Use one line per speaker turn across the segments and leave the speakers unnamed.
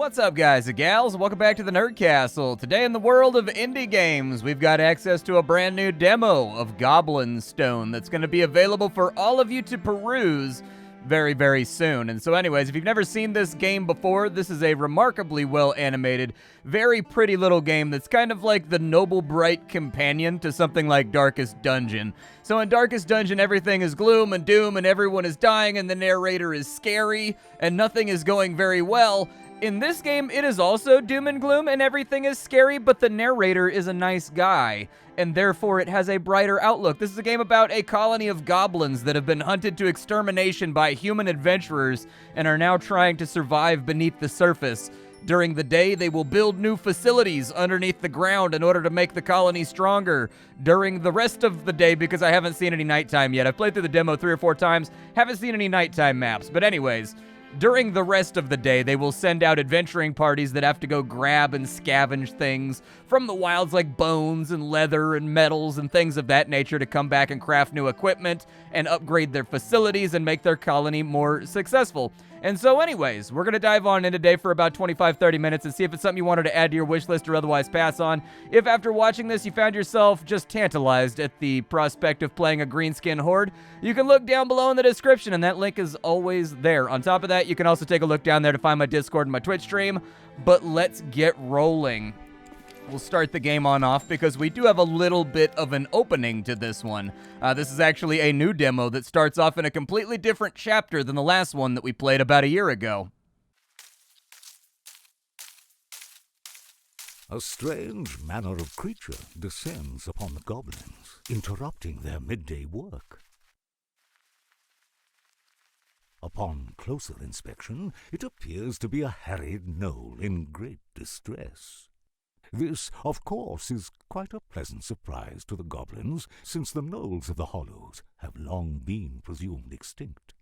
What's up, guys and gals? Welcome back to the Nerd Castle. Today in the world of indie games, we've got access to a brand new demo of Goblin Stone that's going to be available for all of you to peruse very, very soon. And so anyways, if you've never seen this game before, this is a remarkably well animated, very pretty little game that's kind of like the noble bright companion to something like Darkest Dungeon. So in Darkest Dungeon, everything is gloom and doom and everyone is dying and the narrator is scary and nothing is going very well. In this game, it is also doom and gloom and everything is scary, but the narrator is a nice guy, and therefore it has a brighter outlook. This is a game about a colony of goblins that have been hunted to extermination by human adventurers and are now trying to survive beneath the surface. During the day, they will build new facilities underneath the ground in order to make the colony stronger. During the rest of the day, because I haven't seen any nighttime yet, I've played through the demo 3 or 4 times, haven't seen any nighttime maps, but anyways, during the rest of the day, they will send out adventuring parties that have to go grab and scavenge things from the wilds like bones and leather and metals and things of that nature to come back and craft new equipment and upgrade their facilities and make their colony more successful. And so anyways, we're going to dive on in today for about 25-30 minutes and see if it's something you wanted to add to your wish list or otherwise pass on. If after watching this you found yourself just tantalized at the prospect of playing a greenskin horde, you can look down below in the description and that link is always there. On top of that, you can also take a look down there to find my Discord and my Twitch stream. But let's get rolling. We'll start the game on off because we do have a little bit of an opening to this one. This is actually a new demo that starts off in a completely different chapter than the last one that we played about a year ago.
A strange manner of creature descends upon the goblins, interrupting their midday work. Upon closer inspection, it appears to be a harried gnoll in great distress. This, of course, is quite a pleasant surprise to the goblins, since the gnolls of the Hollows have long been presumed extinct.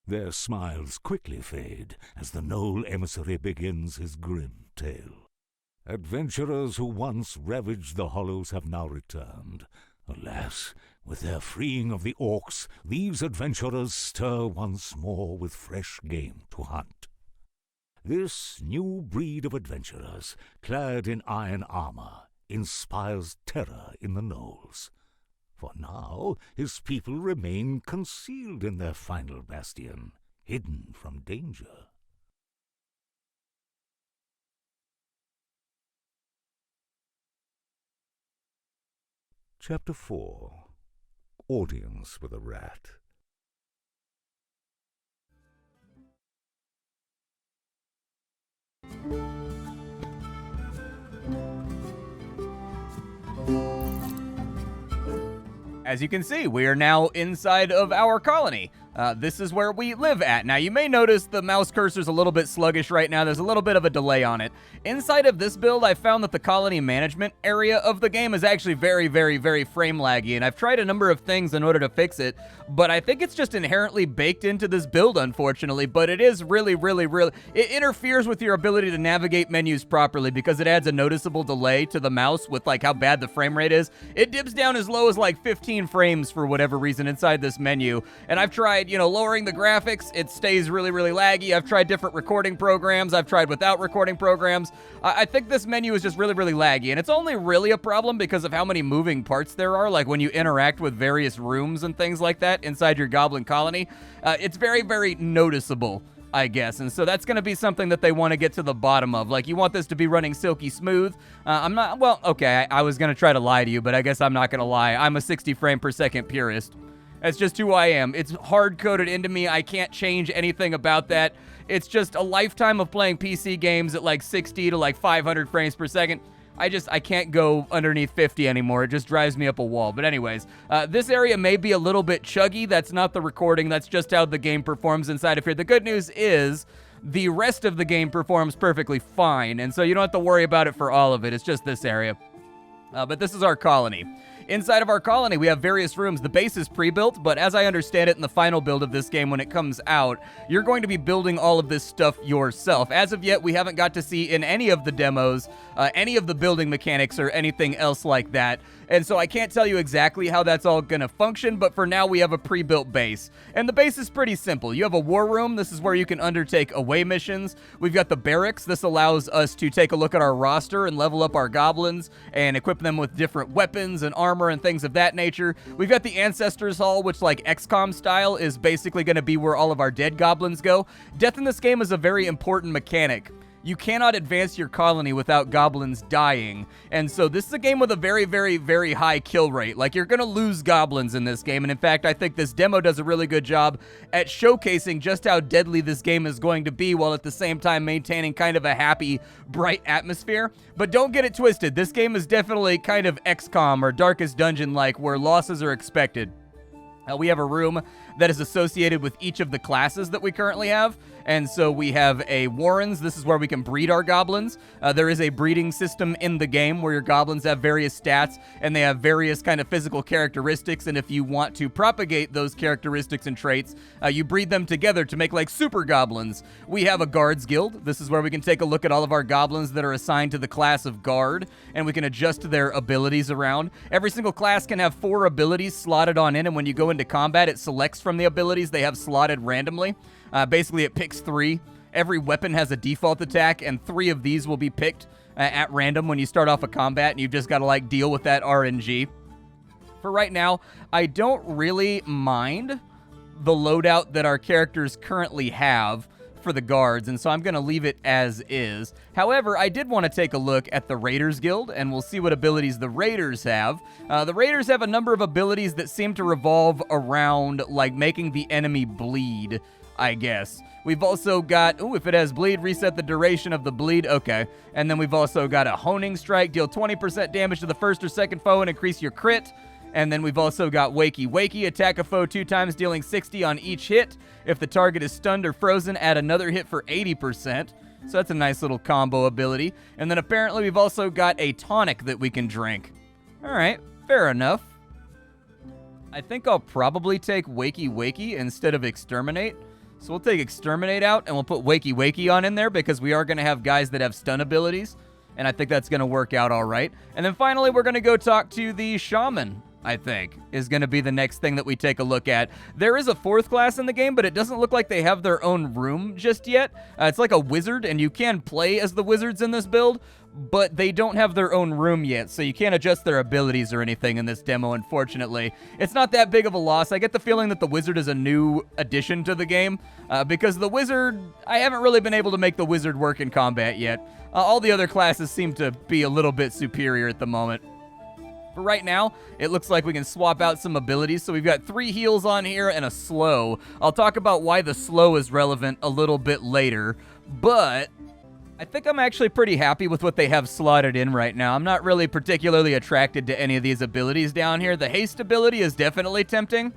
Their smiles quickly fade as the gnoll emissary begins his grim tale. Adventurers who once ravaged the Hollows have now returned. Alas, with their freeing of the orcs, these adventurers stir once more with fresh game to hunt. This new breed of adventurers, clad in iron armor, inspires terror in the gnolls. For now, his people remain concealed in their final bastion, hidden from danger. Chapter 4. Audience with a Rat.
As you can see, we are now inside of our colony. This is where we live at. Now, you may notice the mouse cursor's a little bit sluggish right now. There's a little bit of a delay on it. Inside of this build, I found that the colony management area of the game is actually very, very, very frame laggy, and I've tried a number of things in order to fix it, but I think it's just inherently baked into this build, unfortunately, but it is really, really, really... It interferes with your ability to navigate menus properly because it adds a noticeable delay to the mouse with, like, how bad the frame rate is. It dips down as low as, like, 15 frames for whatever reason inside this menu, and I've tried, you know, lowering the graphics. It stays really, really laggy. I've tried different recording programs. I've tried without recording programs. I think this menu is just really, really laggy, and it's only really a problem because of how many moving parts there are, like when you interact with various rooms and things like that inside your goblin colony. It's very, very noticeable, I guess, and so that's going to be something that they want to get to the bottom of. Like, you want this to be running silky smooth. I'm not, well, okay, I was going to try to lie to you, but I guess I'm not going to lie. I'm a 60 frame per second purist. That's just who I am. It's hard-coded into me. I can't change anything about that. It's just a lifetime of playing PC games at like 60 to like 500 frames per second. I can't go underneath 50 anymore. It just drives me up a wall. But anyways, this area may be a little bit chuggy. That's not the recording. That's just how the game performs inside of here. The good news is the rest of the game performs perfectly fine, and so you don't have to worry about it for all of it. It's just this area. But this is our colony. Inside of our colony, we have various rooms. The base is pre-built, but as I understand it in the final build of this game when it comes out, you're going to be building all of this stuff yourself. As of yet, we haven't got to see in any of the demos any of the building mechanics or anything else like that. And so I can't tell you exactly how that's all going to function, but for now we have a pre-built base. And the base is pretty simple. You have a war room. This is where you can undertake away missions. We've got the barracks. This allows us to take a look at our roster and level up our goblins and equip them with different weapons and armor and things of that nature. We've got the Ancestors Hall, which, like XCOM style, is basically going to be where all of our dead goblins go. Death in this game is a very important mechanic. You cannot advance your colony without goblins dying. And so this is a game with a very, very, very high kill rate. Like, you're going to lose goblins in this game. And in fact, I think this demo does a really good job at showcasing just how deadly this game is going to be, while at the same time maintaining kind of a happy, bright atmosphere. But don't get it twisted. This game is definitely kind of XCOM or Darkest Dungeon-like, where losses are expected. We have a room that is associated with each of the classes that we currently have. And so we have a Warrens. This is where we can breed our goblins. There is a breeding system in the game where your goblins have various stats and they have various kind of physical characteristics. And if you want to propagate those characteristics and traits, you breed them together to make like super goblins. We have a Guards Guild. This is where we can take a look at all of our goblins that are assigned to the class of Guard, and we can adjust their abilities around. Every single class can have 4 abilities slotted on in, and when you go into combat, it selects from the abilities they have slotted randomly. Basically, it picks 3. Every weapon has a default attack, and 3 of these will be picked at random when you start off a combat, and you've just got to, like, deal with that RNG. For right now, I don't really mind the loadout that our characters currently have for the guards, and so I'm going to leave it as is. However, I did want to take a look at the Raiders Guild, and we'll see what abilities the Raiders have. The Raiders have a number of abilities that seem to revolve around, like, making the enemy bleed, I guess. We've also got, if it has bleed, reset the duration of the bleed. Okay. And then we've also got a honing strike, deal 20% damage to the first or second foe and increase your crit. And then we've also got Wakey Wakey, attack a foe 2 times, dealing 60 on each hit. If the target is stunned or frozen, add another hit for 80%. So that's a nice little combo ability. And then apparently we've also got a tonic that we can drink. All right, fair enough. I think I'll probably take Wakey Wakey instead of Exterminate. So we'll take Exterminate out, and we'll put Wakey Wakey on in there because we are going to have guys that have stun abilities, and I think that's going to work out all right. And then finally, we're going to go talk to the Shaman, I think, is going to be the next thing that we take a look at. There is a 4th class in the game, but it doesn't look like they have their own room just yet. It's like a wizard, and you can play as the wizards in this build, but they don't have their own room yet, so you can't adjust their abilities or anything in this demo, unfortunately. It's not that big of a loss. I get the feeling that the wizard is a new addition to the game, because the wizard, I haven't really been able to make the wizard work in combat yet. All the other classes seem to be a little bit superior at the moment. For right now, it looks like we can swap out some abilities. So we've got 3 heals on here and a slow. I'll talk about why the slow is relevant a little bit later, but I think I'm actually pretty happy with what they have slotted in right now. I'm not really particularly attracted to any of these abilities down here. The haste ability is definitely tempting,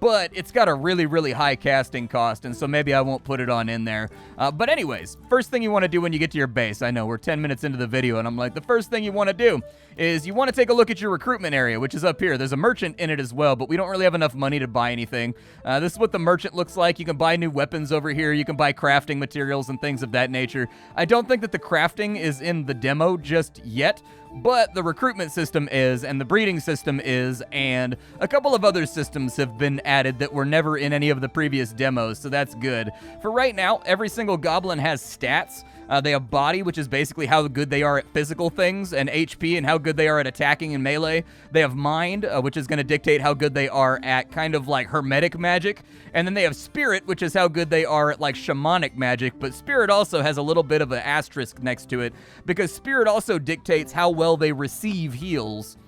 but it's got a really, really high casting cost, and so maybe I won't put it on in there. But anyways, first thing you want to do when you get to your base, I know we're 10 minutes into the video, and I'm like, the first thing you want to do is you want to take a look at your recruitment area, which is up here. There's a merchant in it as well, but we don't really have enough money to buy anything. This is what the merchant looks like. You can buy new weapons over here. You can buy crafting materials and things of that nature. I don't think that the crafting is in the demo just yet, but the recruitment system is, and the breeding system is, and a couple of other systems have been added that were never in any of the previous demos, so that's good. For right now, every single goblin has stats. They have body, which is basically how good they are at physical things, and HP and how good they are at attacking and melee. They have mind, which is going to dictate how good they are at kind of like hermetic magic. And then they have spirit, which is how good they are at like shamanic magic. But spirit also has a little bit of an asterisk next to it, because spirit also dictates how well they receive heals.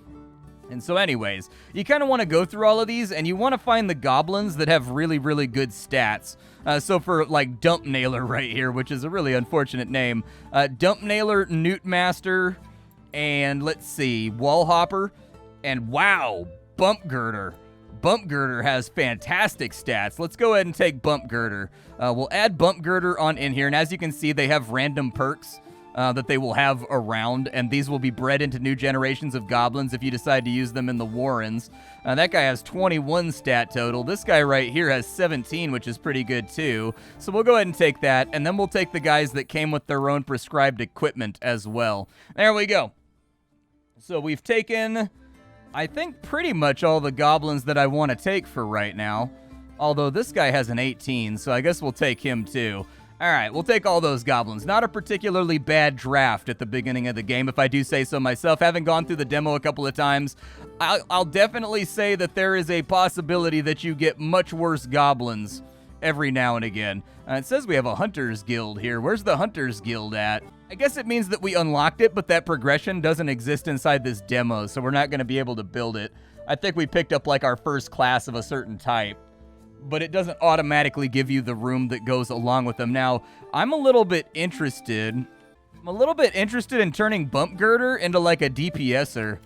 And so anyways, you kind of want to go through all of these, and you want to find the goblins that have really, really good stats. So for, like, Dump Nailer right here, which is a really unfortunate name, Dump Nailer, Newt Master, and let's see, Wall Hopper, and wow, Bump Girder. Bump Girder has fantastic stats. Let's go ahead and take Bump Girder. We'll add Bump Girder on in here, and as you can see, they have random perks that they will have around, and these will be bred into new generations of goblins if you decide to use them in the Warrens. That guy has 21 stat total. This guy right here has 17, which is pretty good too. So we'll go ahead and take that, and then we'll take the guys that came with their own prescribed equipment as well. There we go. So we've taken I think pretty much all the goblins that I want to take for right now. Although this guy has an 18, so I guess we'll take him too. All right, we'll take all those goblins. Not a particularly bad draft at the beginning of the game, if I do say so myself. Having gone through the demo a couple of times, I'll definitely say that there is a possibility that you get much worse goblins every now and again. It says we have a Hunter's Guild here. Where's the Hunter's Guild at? I guess it means that we unlocked it, but that progression doesn't exist inside this demo, so we're not going to be able to build it. I think we picked up like our first class of a certain type, but it doesn't automatically give you the room that goes along with them. Now, I'm a little bit interested in turning Bump Girder into like a DPSer.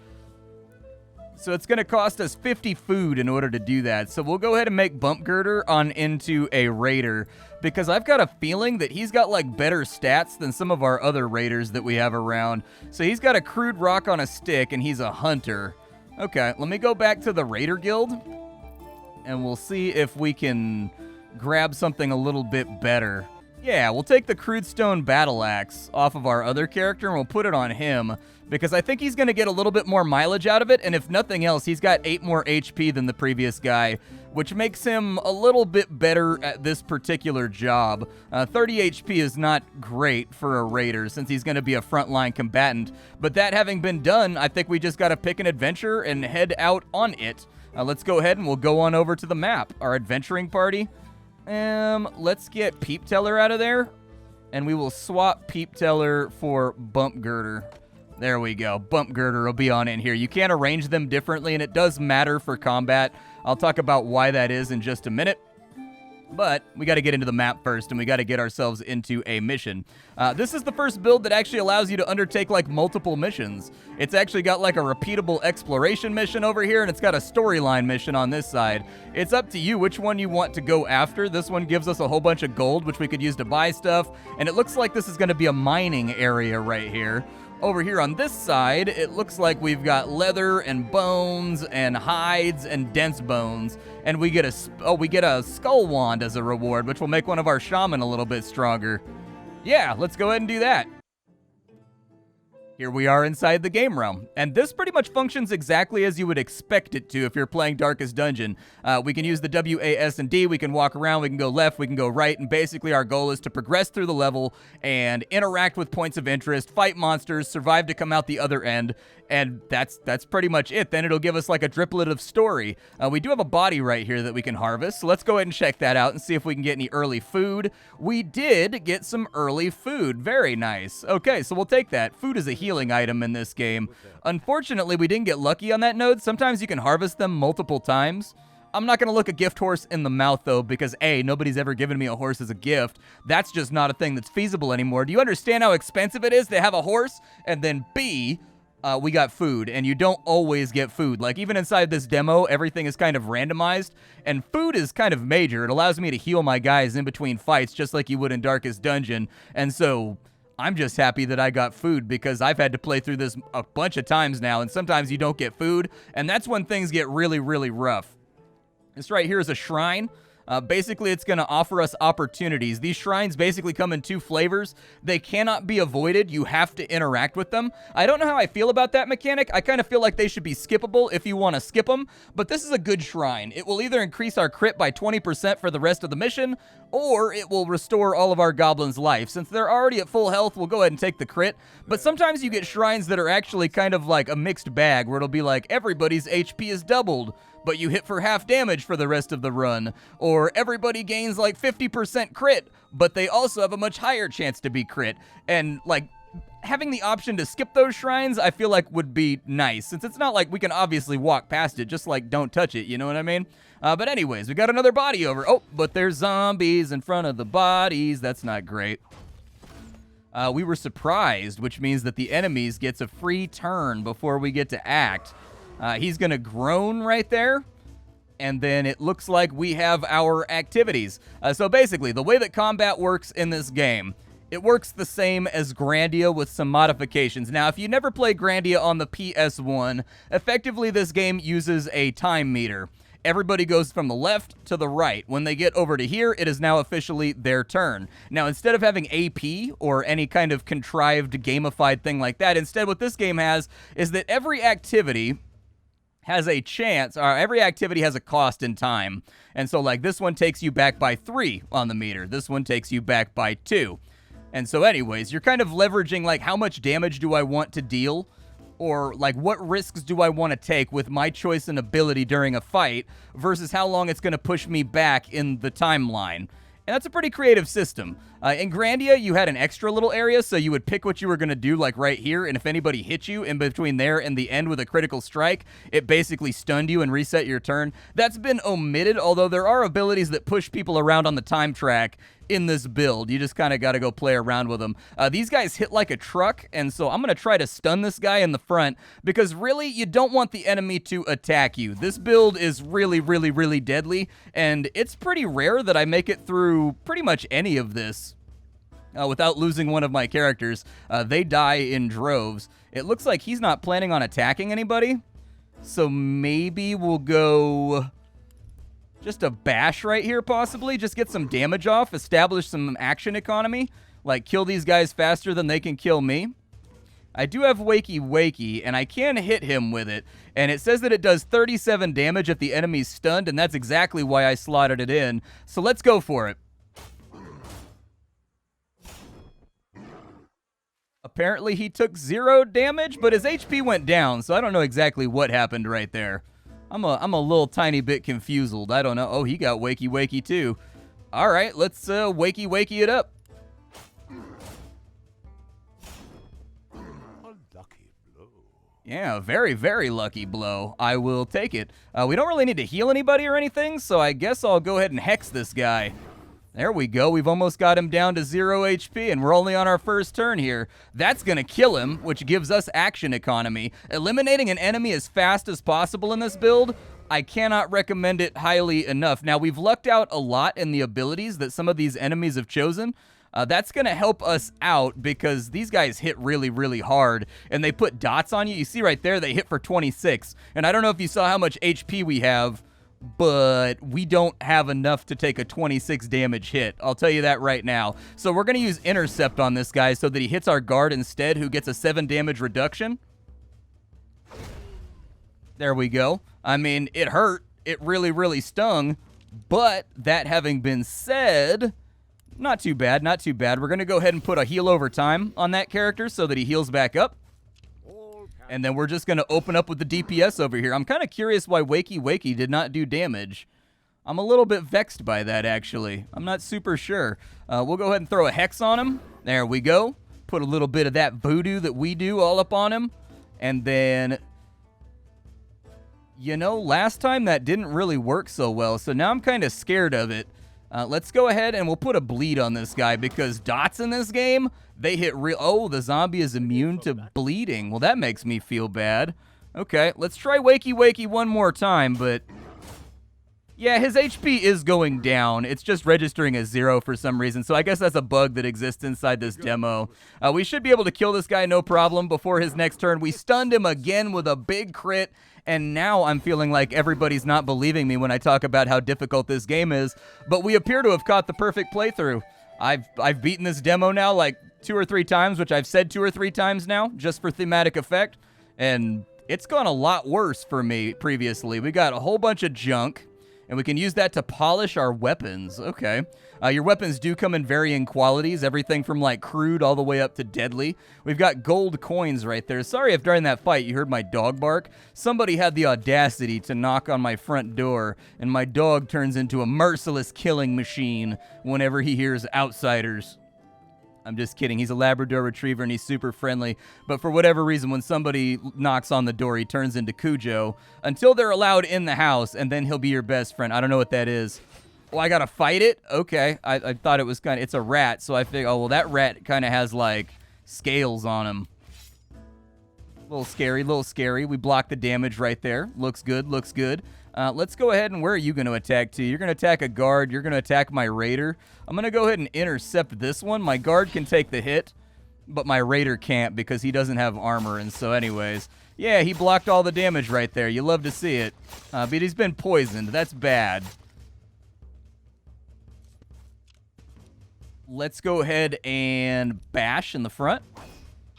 So it's going to cost us 50 food in order to do that. So we'll go ahead and make Bump Girder on into a Raider, because I've got a feeling that he's got like better stats than some of our other Raiders that we have around. So he's got a crude rock on a stick and he's a hunter. Okay, let me go back to the Raider Guild and we'll see if we can grab something a little bit better. Yeah, we'll take the crude stone battle axe off of our other character and we'll put it on him, because I think he's going to get a little bit more mileage out of it, and if nothing else, he's got 8 more HP than the previous guy, which makes him a little bit better at this particular job. 30 HP is not great for a raider, since he's going to be a frontline combatant, but that having been done, I think we just got to pick an adventure and head out on it. Let's go ahead and we'll go on over to the map, our adventuring party. Let's get Peep Teller out of there, and we will swap Peep Teller for Bump Girder. There we go. Bump Girder will be on in here. You can arrange them differently, and it does matter for combat. I'll talk about why that is in just a minute. But we got to get into the map first, and we got to get ourselves into a mission. This is the first build that actually allows you to undertake like multiple missions. It's actually got like a repeatable exploration mission over here, and it's got a storyline mission on this side. It's up to you which one you want to go after. This one gives us a whole bunch of gold, which we could use to buy stuff, and it looks like this is going to be a mining area right here. Over here on this side, it looks like we've got leather and bones and hides and dense bones, and we get a skull wand as a reward, which will make one of our shaman a little bit stronger. Yeah, let's go ahead and do that. Here we are inside the game realm, and this pretty much functions exactly as you would expect it to if you're playing Darkest Dungeon. We can use the W, A, S, and D, we can walk around, we can go left, we can go right, and basically our goal is to progress through the level and interact with points of interest, fight monsters, survive to come out the other end, and that's pretty much it. Then it'll give us like a driplet of story. We do have a body right here that we can harvest, so let's go ahead and check that out and see if we can get any early food. We did get some early food. Very nice. Okay, so we'll take that. Food is a healing item in this game. Unfortunately, we didn't get lucky on that node. Sometimes you can harvest them multiple times. I'm not going to look a gift horse in the mouth, though, because A, nobody's ever given me a horse as a gift. That's just not a thing that's feasible anymore. Do you understand how expensive it is to have a horse? And then B, we got food, and you don't always get food. Like, even inside this demo, everything is kind of randomized, and food is kind of major. It allows me to heal my guys in between fights, just like you would in Darkest Dungeon, and so I'm just happy that I got food, because I've had to play through this a bunch of times now, and sometimes you don't get food, and that's when things get really, really rough. This right here is a shrine. Basically, it's going to offer us opportunities. These shrines basically come in 2 flavors. They cannot be avoided. You have to interact with them. I don't know how I feel about that mechanic. I kind of feel like they should be skippable if you want to skip them, but this is a good shrine. It will either increase our crit by 20% for the rest of the mission, or it will restore all of our goblins' life. Since they're already at full health, we'll go ahead and take the crit, but sometimes you get shrines that are actually kind of like a mixed bag, where it'll be like everybody's HP is doubled, but you hit for half damage for the rest of the run. Or everybody gains like 50% crit, but they also have a much higher chance to be crit. And like, having the option to skip those shrines, I feel like would be nice, since it's not like we can obviously walk past it, just like don't touch it, you know what I mean? But anyways, we got another body over. Oh, but there's zombies in front of the bodies. That's not great. We were surprised, which means that the enemies gets a free turn before we get to act. He's going to groan right there, and then it looks like we have our activities. So basically, the way that combat works in this game, it works the same as Grandia with some modifications. Now, if you never played Grandia on the PS1, effectively this game uses a time meter. Everybody goes from the left to the right. When they get over to here, it is now officially their turn. Now, instead of having AP or any kind of contrived gamified thing like that, instead what this game has is that every activity has a chance, or every activity has a cost in time. And so, like, this one takes you back by 3 on the meter. This one takes you back by 2. And so anyways, you're kind of leveraging, like, how much damage do I want to deal? Or, like, what risks do I want to take with my choice and ability during a fight versus how long it's going to push me back in the timeline. And that's a pretty creative system. In Grandia, you had an extra little area, so you would pick what you were going to do, like right here, and if anybody hit you in between there and the end with a critical strike, it basically stunned you and reset your turn. That's been omitted, although there are abilities that push people around on the time track in this build. You just kind of got to go play around with them. These guys hit like a truck, and so I'm going to try to stun this guy in the front, because really, you don't want the enemy to attack you. This build is really, really, really deadly, and it's pretty rare that I make it through pretty much any of this without losing one of my characters. They die in droves. It looks like he's not planning on attacking anybody, so maybe we'll go just a bash right here, possibly. Just get some damage off, establish some action economy, like kill these guys faster than they can kill me. I do have Wakey Wakey, and I can hit him with it, and it says that it does 37 damage if the enemy's stunned, and that's exactly why I slotted it in. So let's go for it. Apparently he took 0 damage, but his HP went down, so I don't know exactly what happened right there. I'm a little tiny bit confused. I don't know. Oh, he got Wakey Wakey too. All right, let's Wakey Wakey it up. Yeah, very, very lucky blow. I will take it. We don't really need to heal anybody or anything, so I guess I'll go ahead and hex this guy. There we go. We've almost got him down to 0 HP, and we're only on our first turn here. That's going to kill him, which gives us action economy. Eliminating an enemy as fast as possible in this build, I cannot recommend it highly enough. Now, we've lucked out a lot in the abilities that some of these enemies have chosen. That's going to help us out because these guys hit really, really hard, and they put dots on you. You see right there, they hit for 26. And I don't know if you saw how much HP we have, but we don't have enough to take a 26 damage hit. I'll tell you that right now. So we're going to use Intercept on this guy so that he hits our guard instead, who gets a 7 damage reduction. There we go. I mean, it hurt. It really, really stung. But that having been said, not too bad, not too bad. We're going to go ahead and put a heal over time on that character so that he heals back up. And then we're just going to open up with the DPS over here. I'm kind of curious why Wakey Wakey did not do damage. I'm a little bit vexed by that, actually. I'm not super sure. We'll go ahead and throw a Hex on him. There we go. Put a little bit of that voodoo that we do all up on him. And then, you know, last time that didn't really work so well, so now I'm kind of scared of it. Let's go ahead and we'll put a bleed on this guy because dots in this game, they hit real. Oh, the zombie is immune to bleeding. Well, that makes me feel bad. Okay, let's try Wakey Wakey one more time, but yeah, his HP is going down. It's just registering as 0 for some reason, so I guess that's a bug that exists inside this demo. We should be able to kill this guy no problem before his next turn. We stunned him again with a big crit, and now I'm feeling like everybody's not believing me when I talk about how difficult this game is, but we appear to have caught the perfect playthrough. I've beaten this demo now like 2 or 3 times, which I've said 2 or 3 times now, just for thematic effect, and it's gone a lot worse for me previously. We got a whole bunch of junk, and we can use that to polish our weapons. Okay. Your weapons do come in varying qualities, everything from like crude all the way up to deadly. We've got gold coins right there. Sorry if during that fight you heard my dog bark. Somebody had the audacity to knock on my front door, and my dog turns into a merciless killing machine whenever he hears outsiders. I'm just kidding. He's a Labrador Retriever, and he's super friendly. But for whatever reason, when somebody knocks on the door, he turns into Cujo until they're allowed in the house, and then he'll be your best friend. I don't know what that is. Oh, I got to fight it? Okay. I thought it was kind of... It's a rat, so I figured, oh, well, that rat kind of has, like, scales on him. A little scary. We block the damage right there. Looks good, looks good. Let's go ahead and where are you going to attack to? You're going to attack a guard. You're going to attack my raider. I'm going to go ahead and intercept this one. My guard can take the hit, but my raider can't because he doesn't have armor. And so anyways, yeah, he blocked all the damage right there. You love to see it. But he's been poisoned. That's bad. Let's go ahead and bash in the front.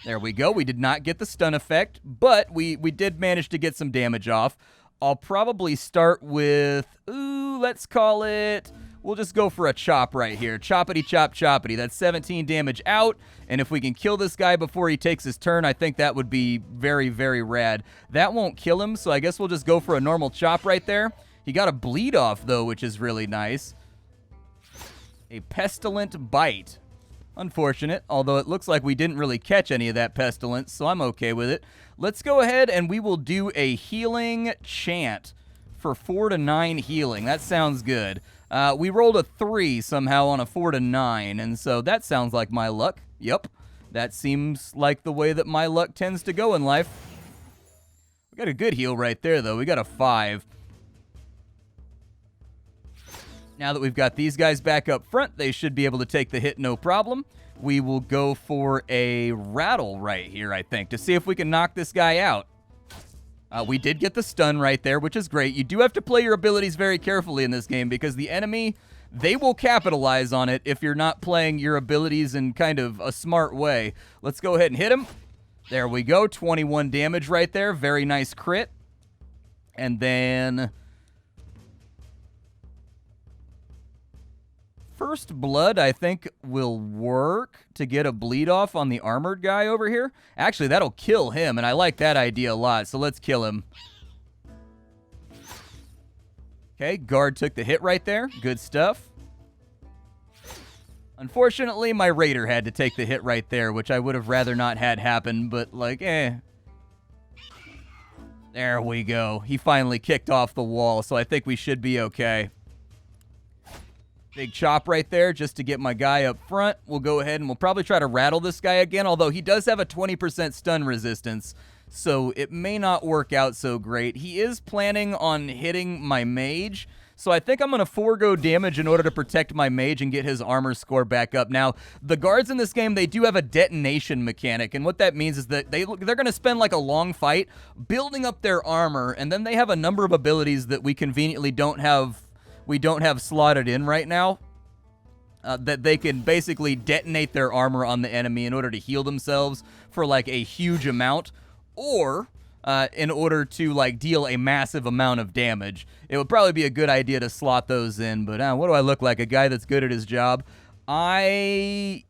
There we go. We did not get the stun effect, but we did manage to get some damage off. I'll probably start with, let's call it, we'll just go for a chop right here. Choppity chop choppity. That's 17 damage out, and if we can kill this guy before he takes his turn, I think that would be very, very rad. That won't kill him, so I guess we'll just go for a normal chop right there. He got a bleed off, though, which is really nice. A pestilent bite. Unfortunate, although it looks like we didn't really catch any of that pestilence, so I'm okay with it. Let's go ahead and we will do a healing chant for 4 to 9 healing. That sounds good. We rolled a 3 somehow on a 4 to 9, and so that sounds like my luck. Yep, that seems like the way that my luck tends to go in life. We got a good heal right there, though. We got a 5. Now that we've got these guys back up front, they should be able to take the hit no problem. We will go for a rattle right here, I think, to see if we can knock this guy out. We did get the stun right there, which is great. You do have to play your abilities very carefully in this game because the enemy, they will capitalize on it if you're not playing your abilities in kind of a smart way. Let's go ahead and hit him. There we go, 21 damage right there. Very nice crit. And then First Blood, I think, will work to get a bleed off on the armored guy over here. Actually, that'll kill him, and I like that idea a lot, so let's kill him. Okay, guard took the hit right there. Good stuff. Unfortunately, my raider had to take the hit right there, which I would have rather not had happen, but, like, There we go. He finally kicked off the wall, so I think we should be okay. Big chop right there just to get my guy up front. We'll go ahead and we'll probably try to rattle this guy again, although he does have a 20% stun resistance, so it may not work out so great. He is planning on hitting my mage, so I think I'm going to forego damage in order to protect my mage and get his armor score back up. Now, the guards in this game, they do have a detonation mechanic, and what that means is that they're going to spend like a long fight building up their armor, and then they have a number of abilities that we conveniently don't have slotted in right now, that they can basically detonate their armor on the enemy in order to heal themselves for like a huge amount, or in order to like deal a massive amount of damage. It would probably be a good idea to slot those in, but what do I look like? A guy that's good at his job? I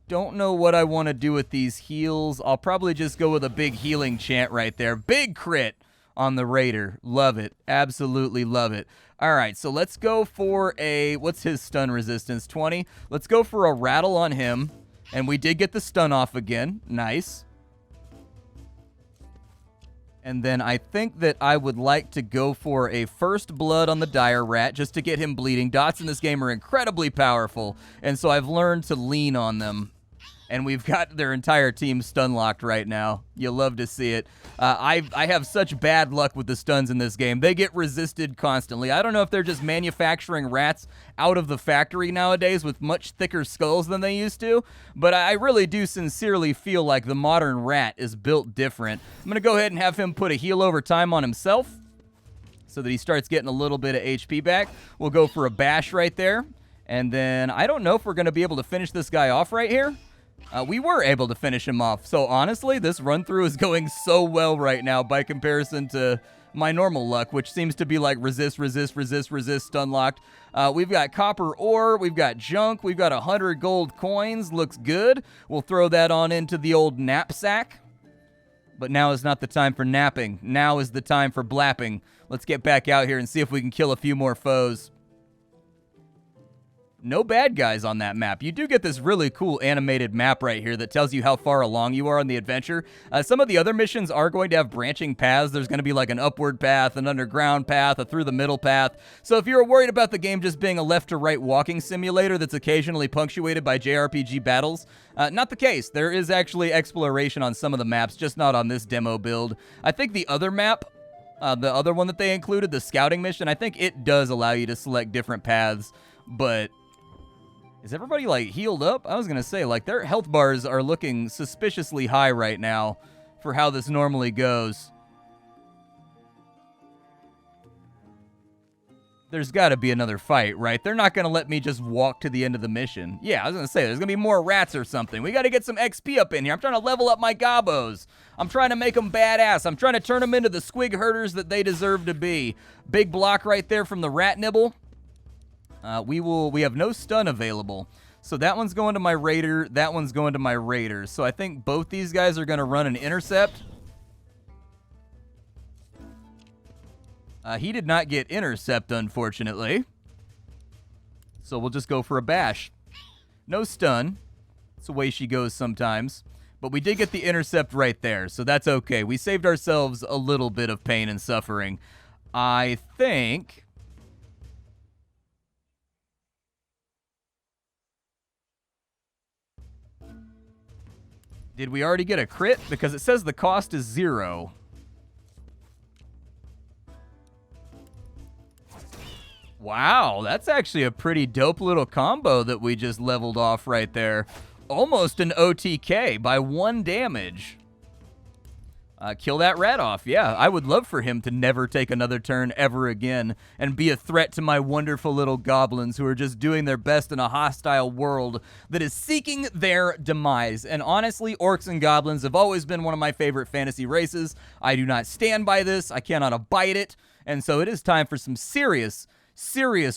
don't know what I want to do with these heals. I'll probably just go with a big healing chant right there. Big crit on the raider. Love it. Absolutely love it. All right, so let's go for a, what's his stun resistance? 20. Let's go for a rattle on him. And we did get the stun off again. Nice. And then I think that I would like to go for a First Blood on the Dire Rat just to get him bleeding. Dots in this game are incredibly powerful, and so I've learned to lean on them. And we've got their entire team stun locked right now. You'll love to see it. I have such bad luck with the stuns in this game. They get resisted constantly. I don't know if they're just manufacturing rats out of the factory nowadays with much thicker skulls than they used to, but I really do sincerely feel like the modern rat is built different. I'm going to go ahead and have him put a heal over time on himself so that he starts getting a little bit of HP back. We'll go for a bash right there. And then I don't know if we're going to be able to finish this guy off right here. We were able to finish him off. So honestly, this run-through is going so well right now by comparison to my normal luck, which seems to be like resist, resist, resist, resist, stun locked. We've got copper ore, we've got junk, we've got 100 gold coins. Looks good. We'll throw that on into the old knapsack. But now is not the time for napping. Now is the time for blapping. Let's get back out here and see if we can kill a few more foes. No bad guys on that map. You do get this really cool animated map right here that tells you how far along you are on the adventure. Some of the other missions are going to have branching paths. There's going to be like an upward path, an underground path, a through the middle path. So if you're worried about the game just being a left to right walking simulator that's occasionally punctuated by JRPG battles, not the case. There is actually exploration on some of the maps, just not on this demo build. I think the other map, the other one that they included, the scouting mission, I think it does allow you to select different paths, but is everybody, like, healed up? I was going to say, like, their health bars are looking suspiciously high right now for how this normally goes. There's got to be another fight, right? They're not going to let me just walk to the end of the mission. Yeah, I was going to say, there's going to be more rats or something. We got to get some XP up in here. I'm trying to level up my gobbos. I'm trying to make them badass. I'm trying to turn them into the squig herders that they deserve to be. Big block right there from the rat nibble. We have no stun available. So that one's going to my raider. That one's going to my raiders. So I think both these guys are going to run an intercept. He did not get intercept, unfortunately. So we'll just go for a bash. No stun. That's the way she goes sometimes. But we did get the intercept right there, so that's okay. We saved ourselves a little bit of pain and suffering. I think... Did we already get a crit? Because it says the cost is 0. Wow, that's actually a pretty dope little combo that we just leveled off right there. Almost an OTK by 1 damage. Kill that rat off. Yeah, I would love for him to never take another turn ever again and be a threat to my wonderful little goblins who are just doing their best in a hostile world that is seeking their demise. And honestly, orcs and goblins have always been one of my favorite fantasy races. I do not stand by this. I cannot abide it. And so it is time for some serious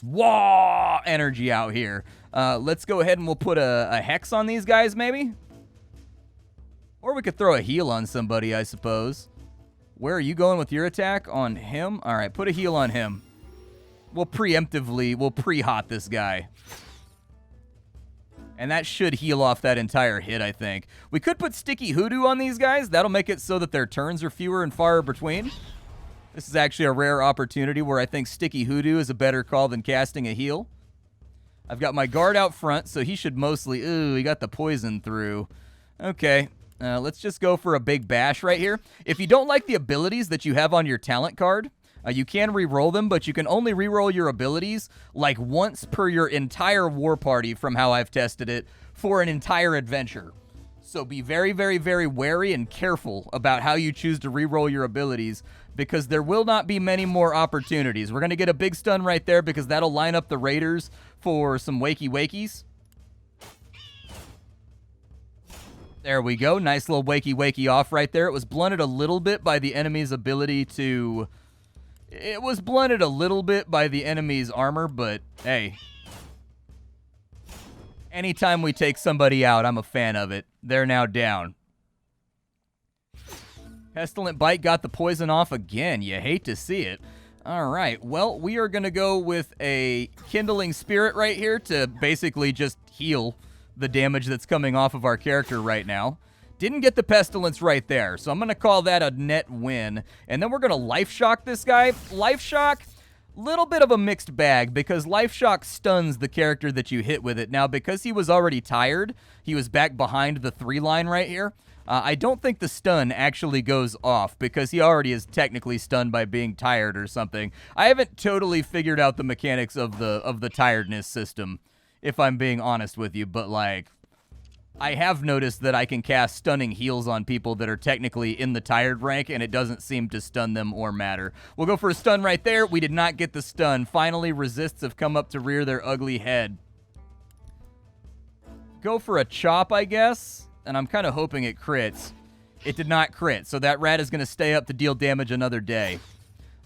wah energy out here. Let's go ahead and we'll put a hex on these guys, maybe? Or we could throw a heal on somebody, I suppose. Where are you going with your attack? On him? All right, put a heal on him. We'll pre-hot this guy. And that should heal off that entire hit, I think. We could put sticky hoodoo on these guys. That'll make it so that their turns are fewer and far between. This is actually a rare opportunity where I think sticky hoodoo is a better call than casting a heal. I've got my guard out front, so he should mostly... Ooh, he got the poison through. Okay. Let's just go for a big bash right here. If you don't like the abilities that you have on your talent card, you can re-roll them, but you can only re-roll your abilities like once per your entire war party from how I've tested it for an entire adventure. So be very, very, very wary and careful about how you choose to re-roll your abilities because there will not be many more opportunities. We're going to get a big stun right there because that'll line up the raiders for some wakey-wakies. There we go. Nice little wakey-wakey off right there. It was blunted a little bit by the enemy's ability to... It was blunted a little bit by the enemy's armor, but hey. Anytime we take somebody out, I'm a fan of it. They're now down. Pestilent Bite got the poison off again. You hate to see it. All right. Well, we are going to go with a Kindling Spirit right here to basically just heal the damage that's coming off of our character right now. Didn't get the Pestilence right there, so I'm going to call that a net win. And then we're going to Life Shock this guy. Life Shock, little bit of a mixed bag because Life Shock stuns the character that you hit with it. Now, because he was already tired, he was back behind the 3 line right here. I don't think the stun actually goes off because he already is technically stunned by being tired or something. I haven't totally figured out the mechanics of the tiredness system, if I'm being honest with you, but like I have noticed that I can cast stunning heals on people that are technically in the tired rank, and it doesn't seem to stun them or matter. We'll go for a stun right there. We did not get the stun. Finally, resists have come up to rear their ugly head. Go for a chop, I guess, and I'm kind of hoping it crits. It did not crit, so that rat is going to stay up to deal damage another day.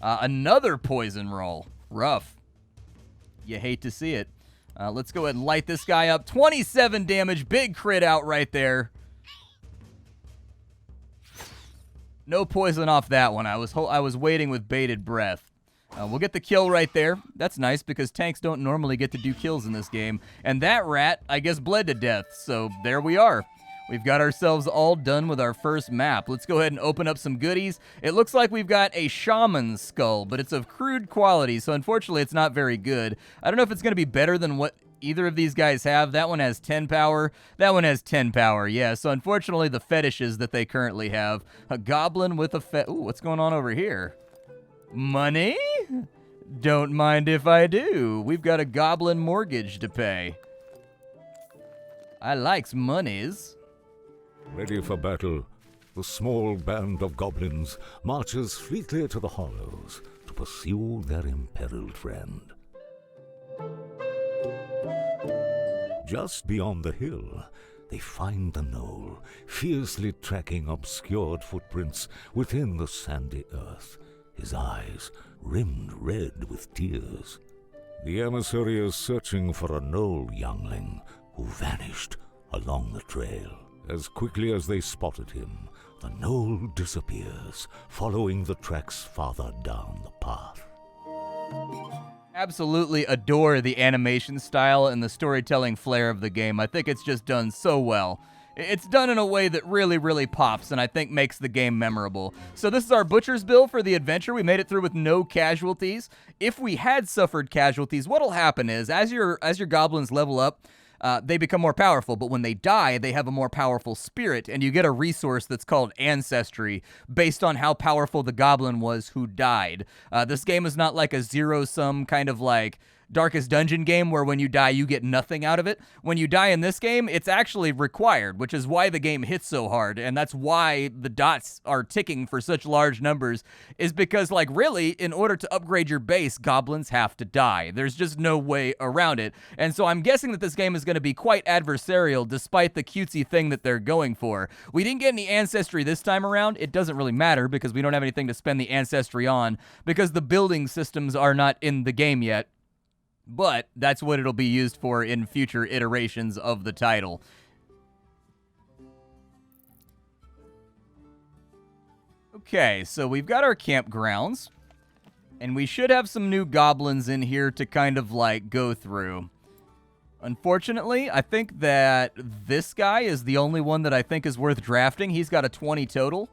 Another poison roll. Rough. You hate to see it. Let's go ahead and light this guy up. 27 damage. Big crit out right there. No poison off that one. I was waiting with bated breath. We'll get the kill right there. That's nice because tanks don't normally get to do kills in this game. And that rat, I guess, bled to death. So there we are. We've got ourselves all done with our first map. Let's go ahead and open up some goodies. It looks like we've got a shaman's skull, but it's of crude quality, so unfortunately it's not very good. I don't know if it's going to be better than what either of these guys have. That one has 10 power. That one has 10 power, yeah. So unfortunately the fetishes that they currently have. A goblin with a Ooh, what's going on over here? Money? Don't mind if I do. We've got a goblin mortgage to pay. I likes monies.
Ready for battle, the small band of goblins marches fleetly to the hollows to pursue their imperiled friend. Just beyond the hill, they find the knoll, fiercely tracking obscured footprints within the sandy earth, his eyes rimmed red with tears. The emissary is searching for a knoll youngling who vanished along the trail. As quickly as they spotted him, the knoll disappears, following the tracks farther down the path.
Absolutely adore the animation style and the storytelling flair of the game. I think it's just done so well. It's done in a way that really, really pops and I think makes the game memorable. So this is our Butcher's Bill for the adventure. We made it through with no casualties. If we had suffered casualties, what'll happen is as your goblins level up, they become more powerful, but when they die, they have a more powerful spirit, and you get a resource that's called Ancestry, based on how powerful the goblin was who died. This game is not like a zero-sum kind of like Darkest Dungeon game where when you die, you get nothing out of it. When you die in this game, it's actually required, which is why the game hits so hard, and that's why the dots are ticking for such large numbers, is because, like, really, in order to upgrade your base, goblins have to die. There's just no way around it, and so I'm guessing that this game is going to be quite adversarial, despite the cutesy thing that they're going for. We didn't get any Ancestry this time around. It doesn't really matter, because we don't have anything to spend the Ancestry on, because the building systems are not in the game yet. But that's what it'll be used for in future iterations of the title. Okay, so we've got our campgrounds, and we should have some new goblins in here to kind of like go through. Unfortunately, I think that this guy is the only one that I think is worth drafting. He's got a 20 total.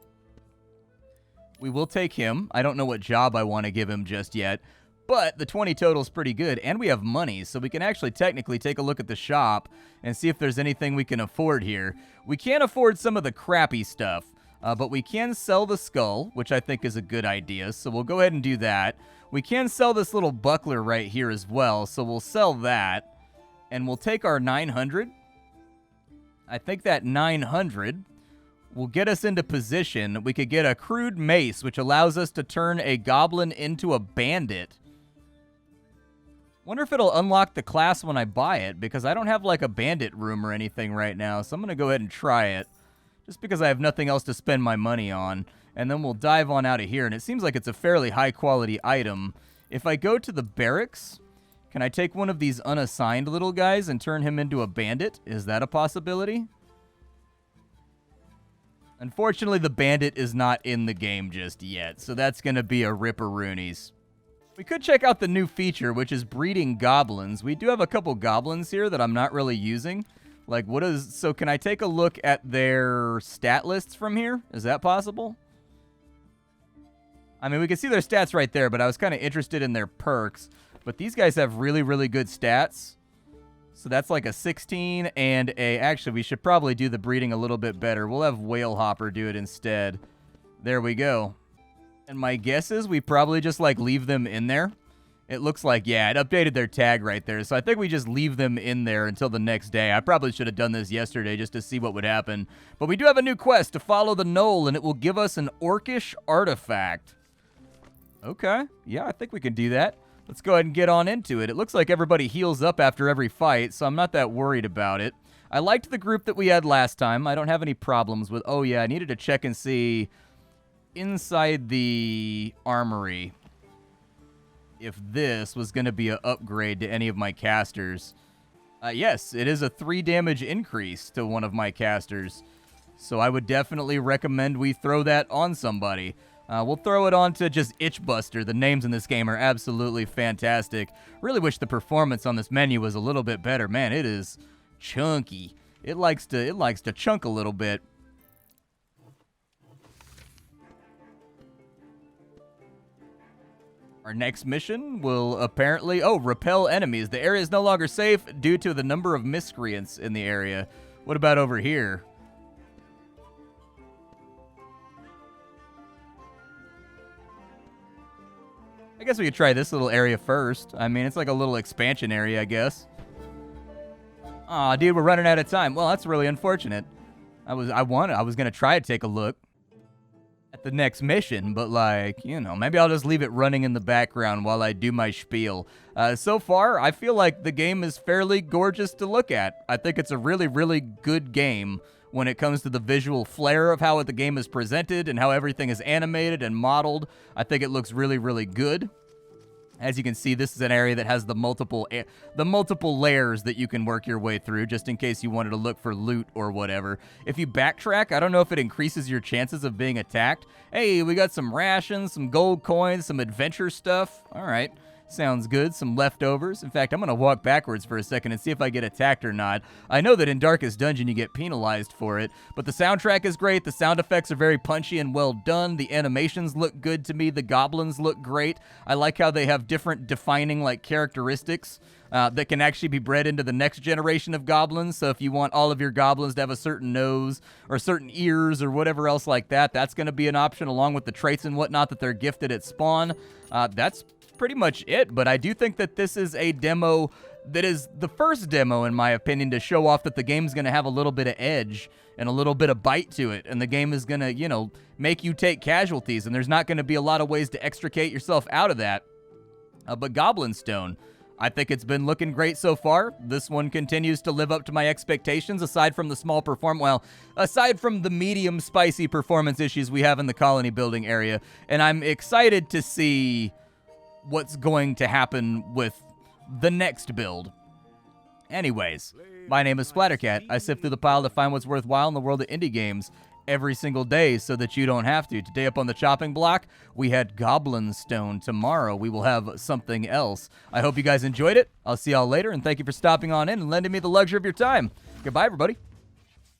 We will take him. I don't know what job I want to give him just yet. But the 20 total is pretty good, and we have money, so we can actually technically take a look at the shop and see if there's anything we can afford here. We can't afford some of the crappy stuff, but we can sell the skull, which I think is a good idea, so we'll go ahead and do that. We can sell this little buckler right here as well, so we'll sell that, and we'll take our 900. I think that 900 will get us into position. We could get a crude mace, which allows us to turn a goblin into a bandit. Wonder if it'll unlock the class when I buy it, because I don't have like a bandit room or anything right now, so I'm going to go ahead and try it, just because I have nothing else to spend my money on, and then we'll dive on out of here, and it seems like it's a fairly high-quality item. If I go to the barracks, can I take one of these unassigned little guys and turn him into a bandit? Is that a possibility? Unfortunately, the bandit is not in the game just yet, so that's going to be a ripperoonies. We could check out the new feature, which is breeding goblins. We do have a couple goblins here that I'm not really using. Like, so can I take a look at their stat lists from here? Is that possible? I mean, we can see their stats right there, but I was kind of interested in their perks. But these guys have really, really good stats. So that's like a 16 and a... Actually, we should probably do the breeding a little bit better. We'll have Whale Hopper do it instead. There we go. And my guess is we probably just, like, leave them in there. It looks like, yeah, it updated their tag right there. So I think we just leave them in there until the next day. I probably should have done this yesterday just to see what would happen. But we do have a new quest to follow the knoll, and it will give us an orcish artifact. Okay. Yeah, I think we can do that. Let's go ahead and get on into it. It looks like everybody heals up after every fight, so I'm not that worried about it. I liked the group that we had last time. I don't have any problems with... Oh, yeah, I needed to check and see... inside the armory, if this was going to be an upgrade to any of my casters. Yes, it is a 3 damage increase to one of my casters. So I would definitely recommend we throw that on somebody. We'll throw it on to just Itchbuster. The names in this game are absolutely fantastic. Really wish the performance on this menu was a little bit better. Man, it is chunky. It likes to chunk a little bit. Our next mission will apparently... Oh, repel enemies. The area is no longer safe due to the number of miscreants in the area. What about over here? I guess we could try this little area first. I mean, it's like a little expansion area, I guess. Aw, dude, we're running out of time. Well, that's really unfortunate. I was going to try to take a look. at the next mission, but like, maybe I'll just leave it running in the background while I do my spiel. So far, I feel like the game is fairly gorgeous to look at. I think it's a really, really good game when it comes to the visual flair of how the game is presented and how everything is animated and modeled. I think it looks really, really good. As you can see, this is an area that has the multiple layers that you can work your way through, just in case you wanted to look for loot or whatever. If you backtrack, I don't know if it increases your chances of being attacked. Hey, we got some rations, some gold coins, some adventure stuff. All right. Sounds good. Some leftovers. In fact, I'm going to walk backwards for a second and see if I get attacked or not. I know that in Darkest Dungeon you get penalized for it, but the soundtrack is great. The sound effects are very punchy and well done. The animations look good to me. The goblins look great. I like how they have different defining characteristics that can actually be bred into the next generation of goblins. So if you want all of your goblins to have a certain nose or certain ears or whatever else like that, that's going to be an option along with the traits and whatnot that they're gifted at spawn. That's pretty much it, but I do think that this is a demo that is the first demo, in my opinion, to show off that the game's going to have a little bit of edge and a little bit of bite to it, and the game is going to, make you take casualties, and there's not going to be a lot of ways to extricate yourself out of that. But Goblin Stone, I think it's been looking great so far. This one continues to live up to my expectations, aside from the medium spicy performance issues we have in the colony building area, and I'm excited to see what's going to happen with the next build. Anyways, my name is Splattercat. I sift through the pile to find what's worthwhile in the world of indie games every single day so that you don't have to. Today up on the chopping block, we had Goblin Stone. Tomorrow, we will have something else. I hope you guys enjoyed it. I'll see y'all later, and thank you for stopping on in and lending me the luxury of your time. Goodbye, everybody.